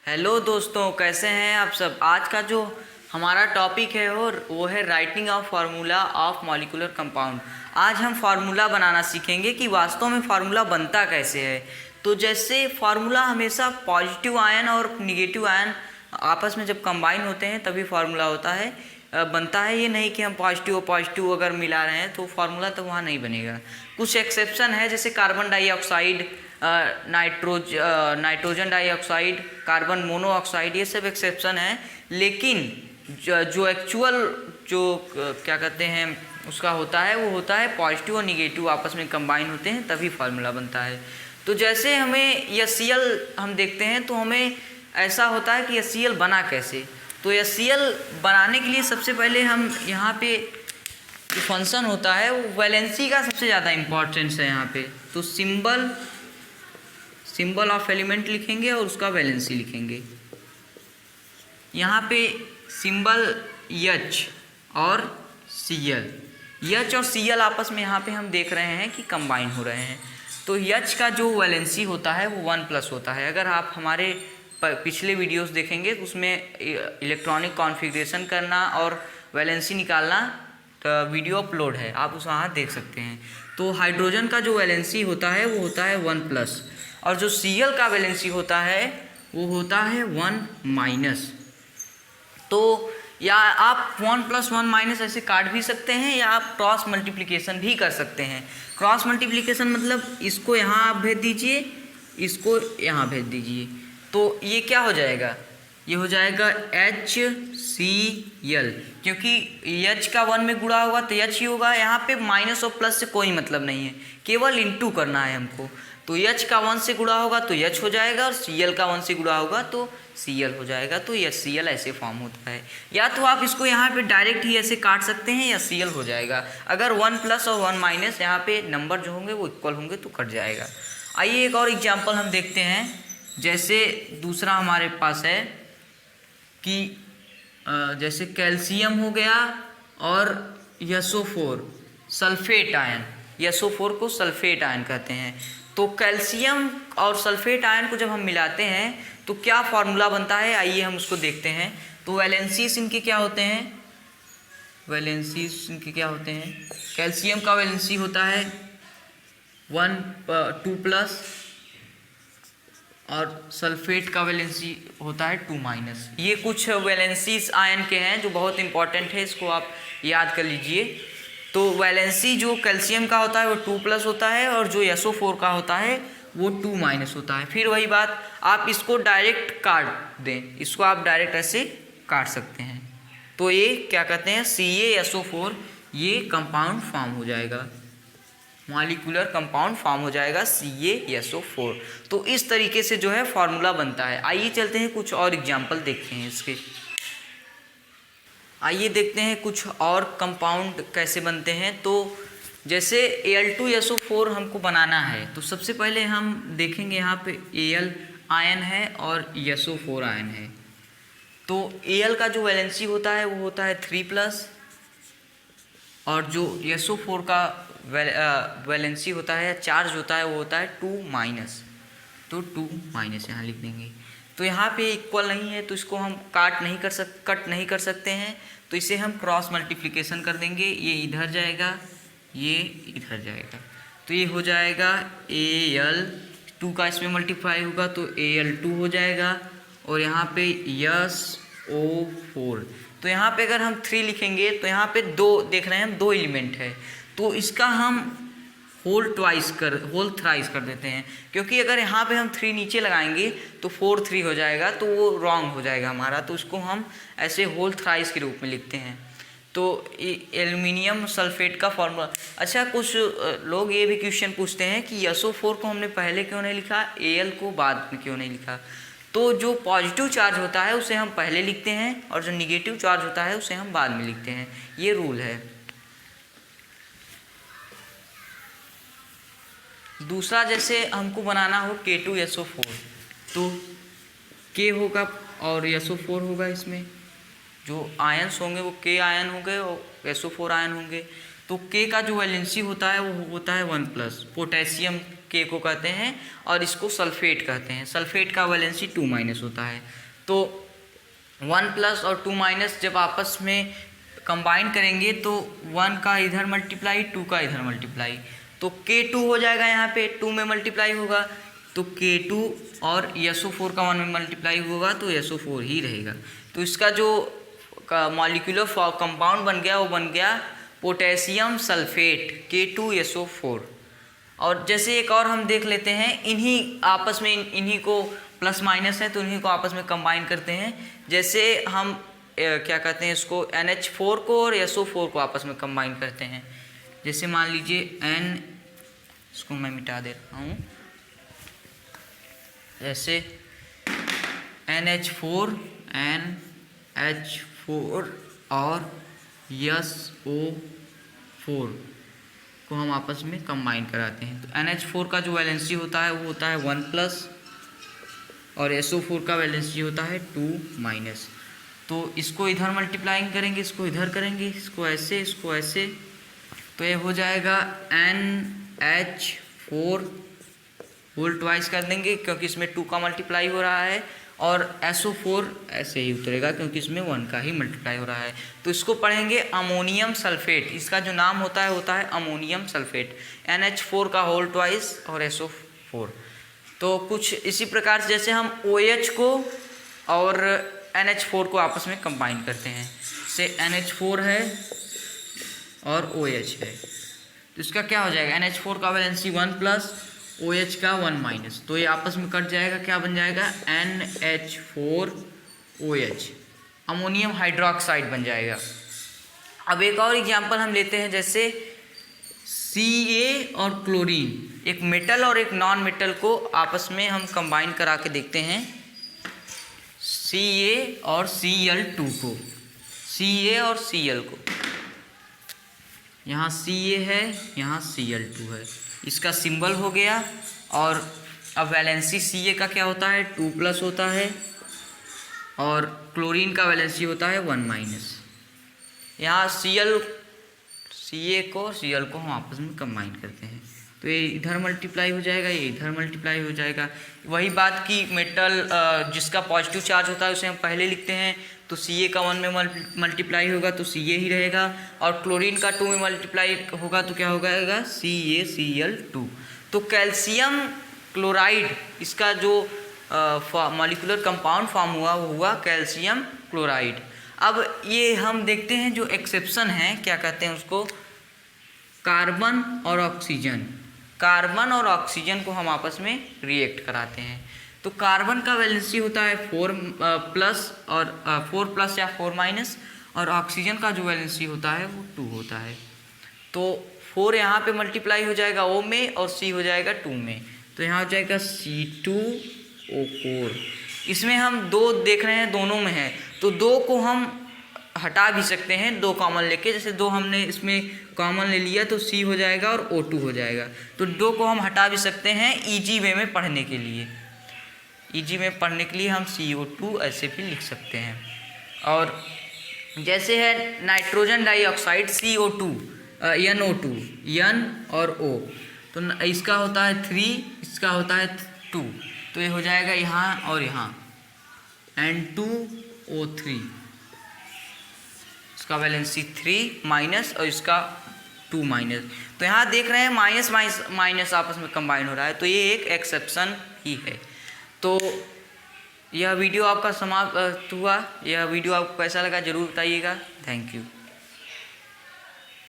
Hello दोस्तों, कैसे हैं आप सब। आज का जो हमारा टॉपिक है और वो है writing of formula of molecular compound. आज हम फार्मूला बनाना सीखेंगे कि वास्तव में फार्मूला बनता कैसे है। तो जैसे फार्मूला हमेशा पॉजिटिव आयन और निगेटिव आयन आपस में जब कंबाइन होते हैं तभी फार्मूला होता है, बनता है। ये नहीं कि हम पॉजिटिव अगर मिला रहे हैं तो फार्मूला तो वहाँ नहीं बनेगा। कुछ एक्सेप्शन है, जैसे carbon dioxide, nitrogen dioxide, carbon monoxide, ये सब एक्सेप्शन है। लेकिन जो एक्चुअल जो क्या कहते हैं उसका होता है वो होता है पॉजिटिव और निगेटिव आपस में कंबाइन होते हैं तभी फार्मूला बनता है। तो जैसे हमें HCl हम देखते हैं तो हमें ऐसा होता है कि HCl बना कैसे। तो HCl बनाने के लिए सबसे पहले हम यहाँ पे जो फंक्शन होता है वो वैलेंसी का सबसे ज़्यादा इम्पोर्टेंस है यहाँ पे। तो सिंबल ऑफ एलिमेंट लिखेंगे और उसका वैलेंसी लिखेंगे। यहाँ पे सिंबल H और Cl, H और Cl आपस में यहाँ पे हम देख रहे हैं कि कंबाइन हो रहे हैं। तो H का जो वैलेंसी होता है वो 1+ होता है। अगर आप हमारे पिछले वीडियोस देखेंगे तो उसमें इलेक्ट्रॉनिक कॉन्फ़िगरेशन करना और वैलेंसी निकालना तो वीडियो अपलोड है, आप उस वहाँ देख सकते हैं। तो हाइड्रोजन का जो वैलेंसी होता है वो होता है 1+, और जो Cl का वैलेंसी होता है वो होता है 1-। तो या आप 1+1- ऐसे काट भी सकते हैं या आप क्रॉस मल्टीप्लिकेशन भी कर सकते हैं। क्रॉस मल्टीप्लिकेशन मतलब इसको यहाँ आप भेज दीजिए, इसको यहाँ भेज दीजिए, तो ये क्या हो जाएगा, ये हो जाएगा HCl, क्योंकि H का 1 में गुणा होगा तो H ही होगा। यहाँ पे माइनस और प्लस से कोई मतलब नहीं है, केवल इंटू करना है हमको। तो H का 1 से गुणा होगा तो H हो जाएगा और Cl का 1 से गुणा होगा तो Cl हो जाएगा। तो HCl ऐसे फॉर्म होता है। या तो आप इसको यहाँ पे डायरेक्ट ही ऐसे काट सकते हैं या Cl हो जाएगा। अगर 1+ और 1- यहाँ पे नंबर जो होंगे वो इक्वल होंगे तो कट जाएगा। आइए एक और एग्जाम्पल हम देखते हैं। जैसे दूसरा हमारे पास है कि जैसे कैल्शियम हो गया और SO4 सल्फेट आयन, SO4 को सल्फेट आयन कहते हैं। तो कैल्शियम और सल्फेट आयन को जब हम मिलाते हैं तो क्या फार्मूला बनता है, आइए हम उसको देखते हैं। तो वैलेंसीज इनके क्या होते हैं, कैल्शियम का वैलेंसी होता है 2+, और सल्फेट का वैलेंसी होता है 2-। ये कुछ वैलेंसीज आयन के हैं जो बहुत इंपॉर्टेंट है, इसको आप याद कर लीजिए। तो वैलेंसी जो कैल्शियम का होता है वो 2+ होता है और जो SO4 का होता है वो 2- होता है। फिर वही बात, आप इसको डायरेक्ट काट दें, इसको आप डायरेक्ट ऐसे काट सकते हैं। तो ये क्या कहते हैं, CaSO4, ये कंपाउंड फॉर्म हो जाएगा, मॉलिक्यूलर कंपाउंड फॉर्म हो जाएगा CaSO4। तो इस तरीके से जो है फार्मूला बनता है। आइए चलते हैं कुछ और एग्जाम्पल देखते हैं इसके। आइए देखते हैं कुछ और कंपाउंड कैसे बनते हैं। तो जैसे Al2SO4 हमको बनाना है तो सबसे पहले हम देखेंगे यहाँ पे Al आयन है और SO4 आयन है। तो Al का जो वैलेंसी होता है वो होता है 3+, और जो SO4 का वैलेंसी होता है, चार्ज होता है, वो होता है 2-। तो 2- यहाँ लिख देंगे। तो यहाँ पे इक्वल नहीं है तो इसको हम कट नहीं कर सकते हैं, तो इसे हम क्रॉस मल्टीप्लिकेशन कर देंगे। ये इधर जाएगा, ये इधर जाएगा, तो ये हो जाएगा Al2 का इसमें मल्टीप्लाई होगा तो Al2 हो जाएगा, और यहाँ पे SO4। तो यहाँ पे अगर हम 3 लिखेंगे तो यहाँ पे 2 देख रहे हैं हम, 2 एलिमेंट है, तो इसका हम होल थ्राइस कर देते हैं। क्योंकि अगर यहाँ पे हम 3 नीचे लगाएंगे तो 4-3 हो जाएगा, तो वो रॉन्ग हो जाएगा हमारा। तो इसको हम ऐसे होल थ्राइस के रूप में लिखते हैं। तो एल्युमिनियम सल्फेट का फॉर्मूला। अच्छा, कुछ लोग ये भी क्वेश्चन पूछते हैं कि SO4 को हमने पहले क्यों नहीं लिखा, Al को बाद में क्यों नहीं लिखा। तो जो पॉजिटिव चार्ज होता है उसे हम पहले लिखते हैं और जो निगेटिव चार्ज होता है उसे हम बाद में लिखते हैं, ये रूल है। दूसरा, जैसे हमको बनाना हो K2SO4, तो K होगा और SO4 होगा। इसमें जो आयन्स होंगे वो K आयन होंगे और SO4 आयन होंगे। तो K का जो वैलेंसी होता है वो होता है 1+, पोटेशियम के को कहते हैं और इसको सल्फेट कहते हैं। सल्फेट का वैलेंसी 2- होता है। तो 1+ और 2- जब आपस में कंबाइन करेंगे तो 1 का इधर मल्टीप्लाई, 2 का इधर मल्टीप्लाई, तो K2 हो जाएगा। यहाँ पे 2 में मल्टीप्लाई होगा तो K2 और SO4 का 1 में मल्टीप्लाई होगा तो SO4 ही रहेगा। तो इसका जो मॉलिक्यूलर कंपाउंड बन गया वो बन गया पोटेशियम सल्फेट K2SO4। और जैसे एक और हम देख लेते हैं, इन्हीं आपस में इन्हीं को प्लस माइनस है तो इन्हीं को आपस में कंबाइन करते हैं। जैसे हम क्या कहते हैं इसको NH4 को और SO4 को आपस में कंबाइन करते हैं। जैसे मान लीजिए इसको मैं मिटा देता हूँ, जैसे NH4 और SO4 को हम आपस में कंबाइन कराते हैं। तो NH4 का जो वैलेंसी होता है वो होता है 1+ और SO4 का वैलेंसी होता है 2-। तो इसको इधर मल्टीप्लाइंग करेंगे, इसको इधर करेंगे, इसको ऐसे, इसको ऐसे, तो ये हो जाएगा NH4 होल ट्वाइस कर देंगे क्योंकि इसमें 2 का मल्टीप्लाई हो रहा है, और SO4 ऐसे ही उतरेगा क्योंकि इसमें 1 का ही मल्टीप्लाई हो रहा है। तो इसको पढ़ेंगे अमोनियम सल्फेट। इसका जो नाम होता है अमोनियम सल्फेट। NH4 का होल ट्वाइस और SO4। तो कुछ इसी प्रकार से जैसे हम OH को और NH4 को आपस में कंबाइन करते हैं, से NH4 है और OH है, तो इसका क्या हो जाएगा, NH4 का वैलेंसी 1+ OH का 1-, तो ये आपस में कट जाएगा, क्या बन जाएगा NH4OH, अमोनियम हाइड्रोक्साइड बन जाएगा। अब एक और एग्जांपल हम लेते हैं, जैसे Ca और क्लोरीन, एक मेटल और एक नॉन मेटल को आपस में हम कंबाइन करा के देखते हैं। Ca और Cl2 को, Ca और Cl को, यहाँ Ca है, यहाँ Cl2 है, इसका सिंबल हो गया। और अब वैलेंसी Ca का क्या होता है 2+ होता है और क्लोरीन का वैलेंसी होता है 1-। यहाँ Ca को Cl को हम आपस में कंबाइन करते हैं तो ये इधर मल्टीप्लाई हो जाएगा, ये इधर मल्टीप्लाई हो जाएगा। वही बात कि मेटल जिसका पॉजिटिव चार्ज होता है उसे हम पहले लिखते हैं, तो Ca का 1 में मल्टीप्लाई होगा तो Ca ही रहेगा, और क्लोरीन का 2 में मल्टीप्लाई होगा तो क्या होगा CaCl2। तो कैल्शियम क्लोराइड, इसका जो मॉलिक्यूलर कंपाउंड फॉर्म हुआ वो हुआ कैल्शियम क्लोराइड। अब ये हम देखते हैं जो एक्सेप्शन है, क्या कहते हैं उसको, कार्बन और ऑक्सीजन। कार्बन और ऑक्सीजन को हम आपस में रिएक्ट कराते हैं। तो कार्बन का वैलेंसी होता है 4+ और 4+ या 4-, और ऑक्सीजन का जो वैलेंसी होता है वो 2 होता है। तो 4 यहाँ पे मल्टीप्लाई हो जाएगा O में और C हो जाएगा 2 में, तो यहाँ हो जाएगा C2O4। इसमें हम 2 देख रहे हैं, दोनों में है, तो 2 को हम हटा भी सकते हैं 2 कॉमन लेके। जैसे 2 हमने इसमें कॉमन ले लिया तो C हो जाएगा और O2 हो जाएगा, तो 2 को हम हटा भी सकते हैं ईजी वे में पढ़ने के लिए। ईजी में पढ़ने के लिए हम CO2 ऐसे भी लिख सकते हैं। और जैसे है nitrogen dioxide CO2 NO2, N और O, तो इसका होता है 3, इसका होता है 2, तो ये हो जाएगा यहाँ और यहाँ N2O3, इसका वैलेंसी 3- और इसका 2-। तो यहाँ देख रहे हैं माइनस आपस में कंबाइन हो रहा है, तो ये एक एक्सेप्शन ही है। तो यह वीडियो आपका समाप्त हुआ। यह वीडियो आपको कैसा लगा ज़रूर बताइएगा। Thank you.